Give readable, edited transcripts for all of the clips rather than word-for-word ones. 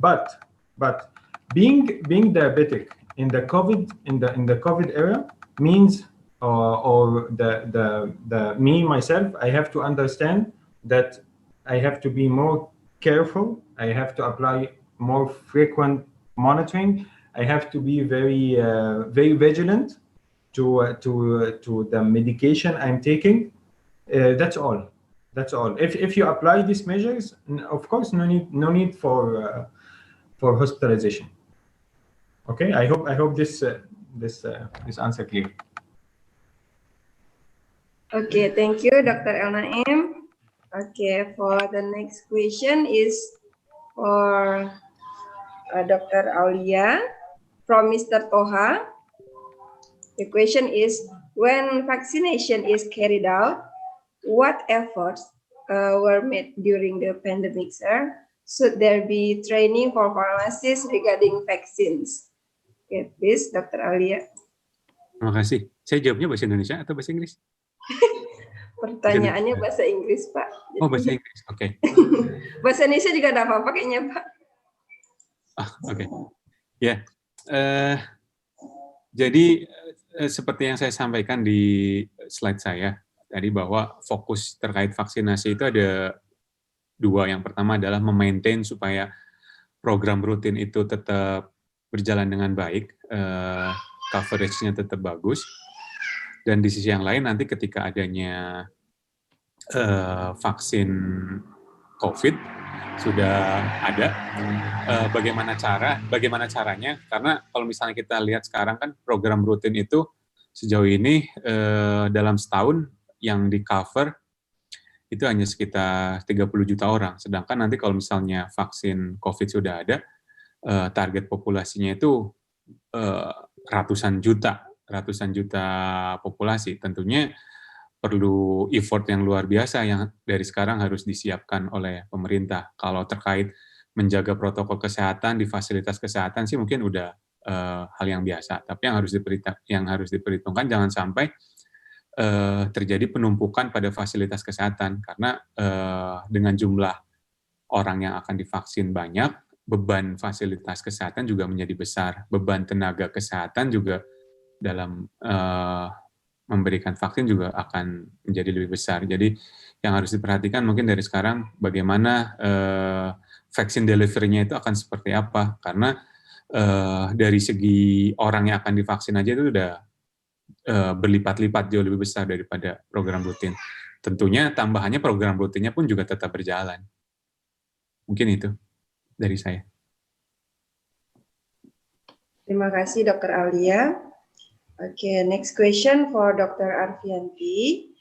but being diabetic in the COVID era means, or the me myself, I have to understand that I have to be more careful. I have to apply more frequent monitoring. I have to be very very vigilant to the medication I'm taking. That's all. That's all. If you apply these measures, of course, no need for hospitalization. Okay. I hope this answer clear. Okay, thank you, Dr. El Naim. Okay, for the next question is for Dr. Aulia from Mr. Toha. The question is, when vaccination is carried out, what efforts were made during the pandemic, sir? Should there be training for pharmacists regarding vaccines? Okay, please, Dr. Aulia. Terima kasih. Saya jawabnya bahasa Indonesia atau bahasa Inggris? Pertanyaannya bahasa Inggris, Pak. Oh, bahasa Inggris. Oke. Bahasa Indonesia juga ada apa-apa kayaknya, Pak. Oke. Ya. Jadi seperti yang saya sampaikan di slide saya tadi, bahwa fokus terkait vaksinasi itu ada dua. Yang pertama adalah memaintain supaya program rutin itu tetap berjalan dengan baik, coverage-nya tetap bagus. Dan di sisi yang lain, nanti ketika adanya vaksin COVID sudah ada, bagaimana caranya? Karena kalau misalnya kita lihat sekarang kan program rutin itu sejauh ini dalam setahun yang di cover itu hanya sekitar 30 juta orang. Sedangkan nanti kalau misalnya vaksin COVID sudah ada, target populasinya itu ratusan juta populasi. Tentunya perlu effort yang luar biasa yang dari sekarang harus disiapkan oleh pemerintah. Kalau terkait menjaga protokol kesehatan di fasilitas kesehatan sih mungkin udah hal yang biasa. Tapi yang harus diperhitungkan jangan sampai terjadi penumpukan pada fasilitas kesehatan, karena dengan jumlah orang yang akan divaksin banyak, beban fasilitas kesehatan juga menjadi besar, beban tenaga kesehatan juga dalam memberikan vaksin juga akan menjadi lebih besar. Jadi yang harus diperhatikan mungkin dari sekarang bagaimana vaksin delivery-nya itu akan seperti apa, karena dari segi orang yang akan divaksin aja itu udah berlipat-lipat jauh lebih besar daripada program rutin. Tentunya tambahannya program rutinnya pun juga tetap berjalan. Mungkin itu dari saya. Terima kasih, Dr. Aulia. Okay, next question for Dr. Arfianti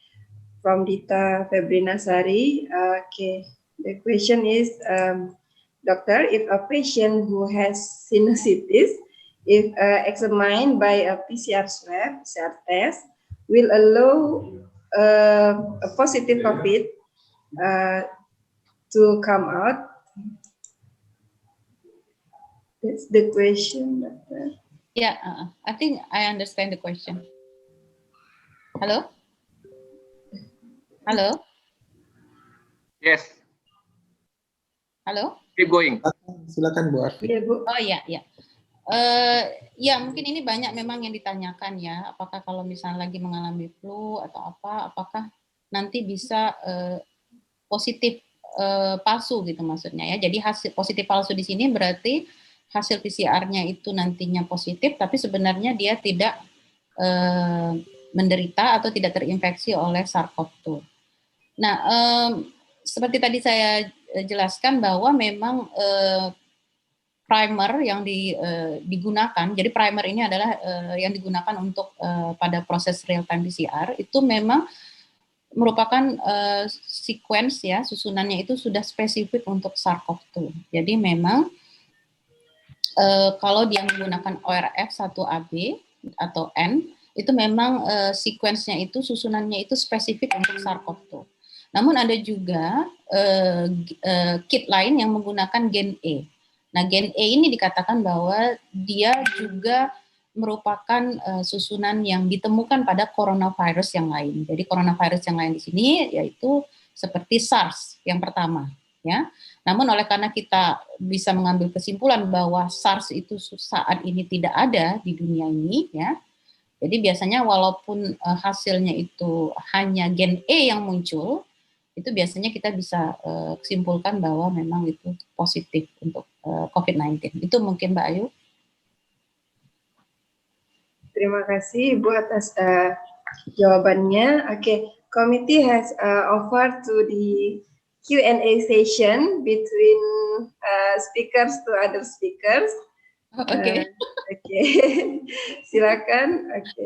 from Dita Febrinasari. Okay, the question is, Doctor, if a patient who has sinusitis, if examined by a PCR test, will allow a positive COVID to come out? That's the question, Doctor. Yeah, I think I understand the question. Hello? Hello? Yes. Halo? Keep going. Silakan Bu Arfi. Ya, Bu. Oh ya, ya. Ya mungkin ini banyak memang yang ditanyakan ya, apakah kalau misalnya lagi mengalami flu atau apa, apakah nanti bisa positif palsu gitu maksudnya ya. Jadi hasil positif palsu di sini berarti hasil PCR-nya itu nantinya positif, tapi sebenarnya dia tidak menderita atau tidak terinfeksi oleh SARS-CoV-2. Nah, seperti tadi saya jelaskan bahwa memang primer yang digunakan, jadi primer ini adalah yang digunakan untuk pada proses real time PCR, itu memang merupakan sequence ya, susunannya itu sudah spesifik untuk SARS-CoV-2. Jadi memang kalau dia menggunakan ORF1AB atau N, itu memang sequence-nya itu, susunannya itu spesifik untuk SARS-CoV-2. Namun ada juga kit lain yang menggunakan gen E. Nah, gen E ini dikatakan bahwa dia juga merupakan susunan yang ditemukan pada coronavirus yang lain. Jadi coronavirus yang lain di sini yaitu seperti SARS yang pertama. ya. Namun oleh karena kita bisa mengambil kesimpulan bahwa SARS itu saat ini tidak ada di dunia ini, ya. Jadi biasanya walaupun hasilnya itu hanya gen E yang muncul, itu biasanya kita bisa simpulkan bahwa memang itu positif untuk COVID-19. Itu mungkin Mbak Ayu. Terima kasih Ibu atas jawabannya. Okay, committee has offered to the Q&A session between speakers to other speakers. Oke. Oke, silakan. Oke.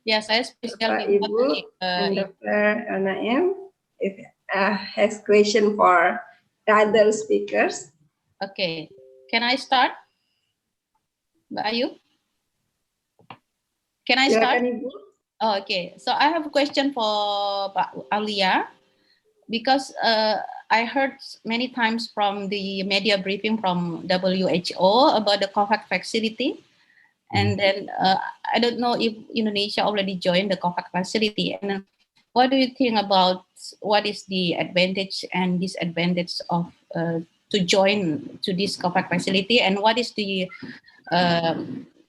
Ya, saya spesial Pak Ibu and Dr. Elna M. If has question for the other speakers. Okay, can I start, Mbak Ayu? Can I start? Silakan Ibu. Oh, okay, so I have a question for Pak Aulia, because I heard many times from the media briefing from WHO about the COVAX facility, and then I don't know if Indonesia already joined the COVAX facility. And what do you think about what is the advantage and disadvantage of to join to this COVAX facility, and what is the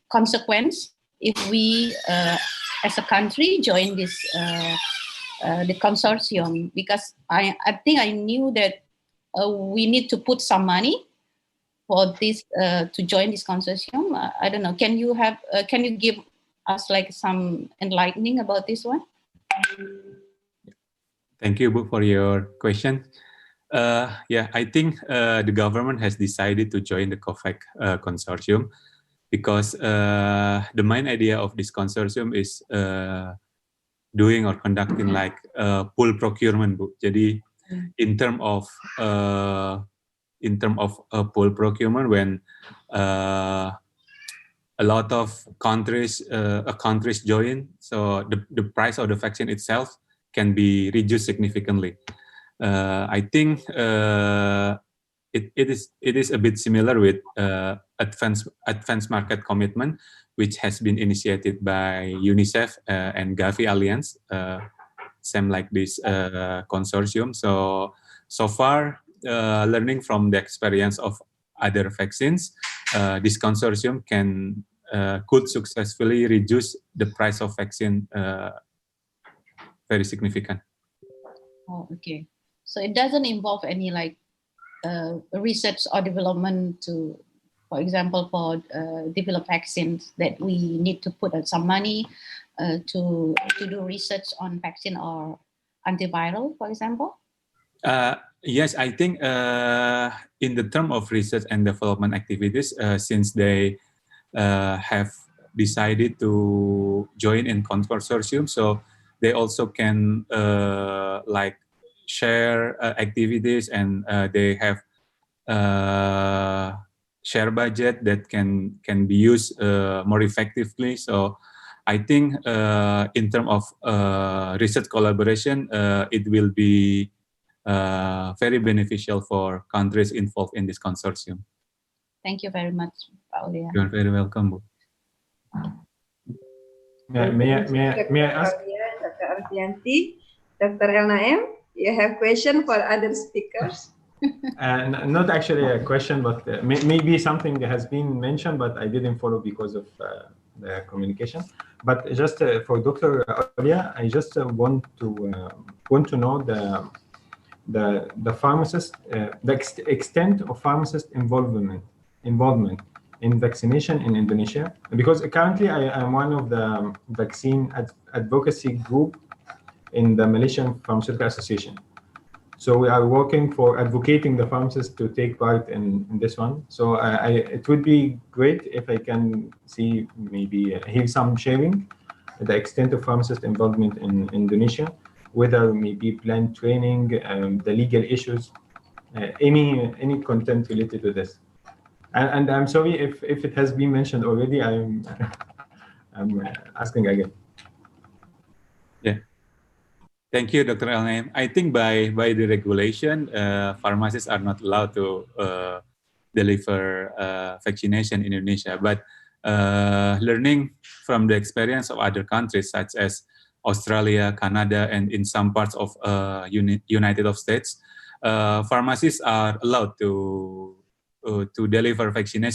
consequence if we as a country join this the consortium? Because I think I knew that we need to put some money for this to join this consortium. I don't know. Can you give us like some enlightening about this one? Thank you, Bu, for your question. Yeah, I think the government has decided to join the COVAX consortium because the main idea of this consortium is doing or conducting like pool procurement, Bu. Jadi in term of pool procurement, when a lot of countries join, so the price of the vaccine itself can be reduced significantly. I think it is a bit similar with advanced market commitment, which has been initiated by UNICEF and Gavi Alliance, same like this consortium. So far, learning from the experience of other vaccines, this consortium could successfully reduce the price of vaccine very significant. Oh, okay. So it doesn't involve any like research or development to, for example, for develop vaccines that we need to put some money to do research on vaccine or antiviral, for example? Yes, I think in the term of research and development activities, since they have decided to join in consortium, so they also can like share activities, and they have share budget that can be used more effectively. So I think in terms of research collaboration, it will be very beneficial for countries involved in this consortium. Thank you very much, Pak Aulia. You're very welcome, Bu. May I ask? Dr. Arfianti, Dr. Elna M, you have question for other speakers? Not actually a question, but maybe something has been mentioned, but I didn't follow because of the communication. But just for Dr. Aulia, I just want to know the pharmacist, the extent of pharmacist involvement in vaccination in Indonesia, because currently I am one of the vaccine advocacy group in the Malaysian Pharmaceutical Association. So we are working for advocating the pharmacists to take part in this one. So it would be great if I can see, maybe hear some sharing, the extent of pharmacist involvement in Indonesia, whether maybe planned training, the legal issues, any content related to this. And I'm sorry if it has been mentioned already. I'm asking again. Yeah. Thank you, Dr. Elna. I think by the regulation, pharmacists are not allowed to deliver vaccination in Indonesia. But learning from the experience of other countries such as Australia, Canada, and in some parts of United States, pharmacies are allowed to deliver vaccination